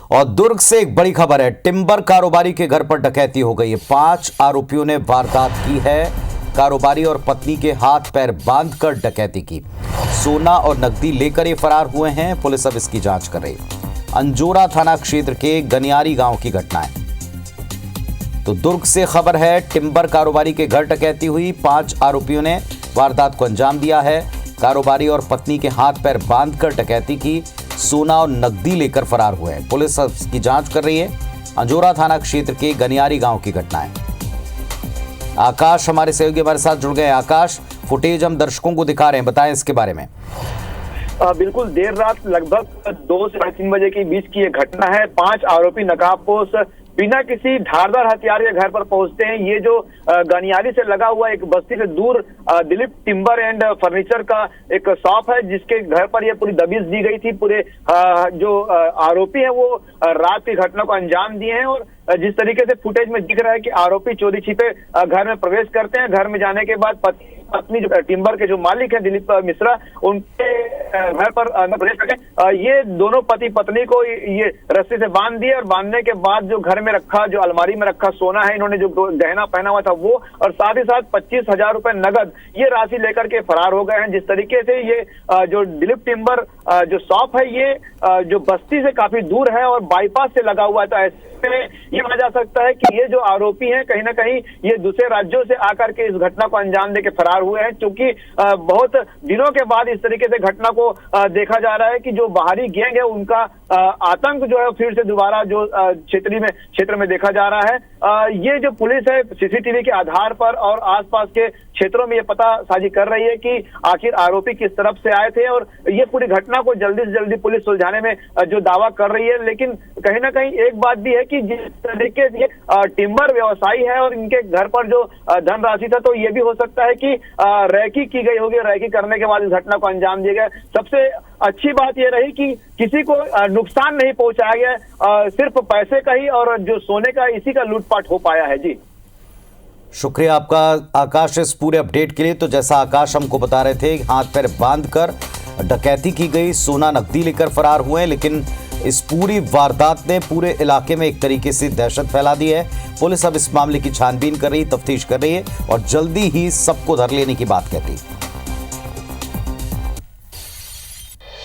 और दुर्ग से एक बड़ी खबर है। टिम्बर कारोबारी के घर पर डकैती हो गई है। 5 आरोपियों ने वारदात की है। कारोबारी और पत्नी के हाथ पैर बांधकर डकैती की। सोना और नकदी लेकर ये फरार हुए हैं। पुलिस अब इसकी जांच कर रही है। अंजोरा थाना क्षेत्र के गनियारी गांव की घटना है। तो दुर्ग से खबर है, टिम्बर कारोबारी के घर डकैती हुई। 5 आरोपियों ने वारदात को अंजाम दिया है। कारोबारी और पत्नी के हाथ पैर बांधकर डकैती की। सोना और नकदी लेकर फरार हुए हैं। पुलिस इसकी जांच कर रही है। अंजोरा थाना क्षेत्र के गनियारी गांव की घटना है। आकाश हमारे सहयोगी हमारे साथ जुड़ गए। आकाश, फुटेज हम दर्शकों को दिखा रहे हैं, बताएं इसके बारे में। बिल्कुल, देर रात लगभग 2 से 3 बजे के बीच की ये घटना है। 5 आरोपी नकाबपोश बिना किसी धारदार हथियार के घर पर पहुंचते हैं। ये जो गनियारी से लगा हुआ एक बस्ती से दूर दिलीप टिम्बर एंड फर्नीचर का एक शॉप है, जिसके घर पर ये पूरी दबिश दी गई थी। पूरे जो आरोपी है वो रात की घटना को अंजाम दिए हैं। और जिस तरीके से फुटेज में दिख रहा है कि आरोपी चोरी छिपे घर में प्रवेश करते हैं। घर में जाने के बाद पत्नी जो टिम्बर के जो मालिक है दिलीप मिश्रा, उनके घर पर प्रवेश करके ये दोनों पति पत्नी को ये रस्सी से बांध दिए। और बांधने के बाद जो घर में रखा, जो अलमारी में रखा सोना है, इन्होंने जो गहना पहना हुआ था वो, और साथ ही साथ 25,000 रुपए नगद ये राशि लेकर के फरार हो गए हैं। जिस तरीके से ये जो दिलीप टिम्बर जो शॉप है, ये जो बस्ती से काफी दूर है और बाईपास से लगा हुआ है। तो ऐसे में ये माना जा सकता है कि ये जो आरोपी हैं कहीं ना कहीं ये दूसरे राज्यों से आकर के इस घटना को अंजाम देके फरार हुए हैं। क्योंकि बहुत दिनों के बाद इस तरीके से घटना को देखा जा रहा है कि जो बाहरी गैंग है उनका आतंक जो है फिर से दोबारा जो क्षेत्र में देखा जा रहा है। ये जो पुलिस है सीसीटीवी के आधार पर और आसपास के क्षेत्रों में ये पता साझी कर रही है कि आखिर आरोपी किस तरफ से आए थे। और ये पूरी घटना को जल्दी से जल्दी पुलिस सुलझाने में जो दावा कर रही है। लेकिन कहीं ना कहीं एक बात भी है कि जिस तरीके से टिम्बर व्यवसायी है और इनके घर पर जो धनराशि था, तो ये भी हो सकता है कि रैकी की गई होगी। रैकी करने के बाद इस घटना को अंजाम दिया गया। सबसे अच्छी बात यह रही कि किसी को नुकसान नहीं पहुंचाया गया, सिर्फ पैसे का ही और जो सोने का इसी का लूटपाट हो पाया है। जी, शुक्रिया आपका आकाश इस पूरे अपडेट के लिए। तो जैसा आकाश हमको बता रहे थे, हाथ पैर बांधकर डकैती की गई, सोना नकदी लेकर फरार हुए। लेकिन इस पूरी वारदात ने पूरे इलाके में एक तरीके से दहशत फैला दी है। पुलिस अब इस मामले की छानबीन कर रही, तफ्तीश कर रही है और जल्दी ही सबको धर लेने की बात कहती है।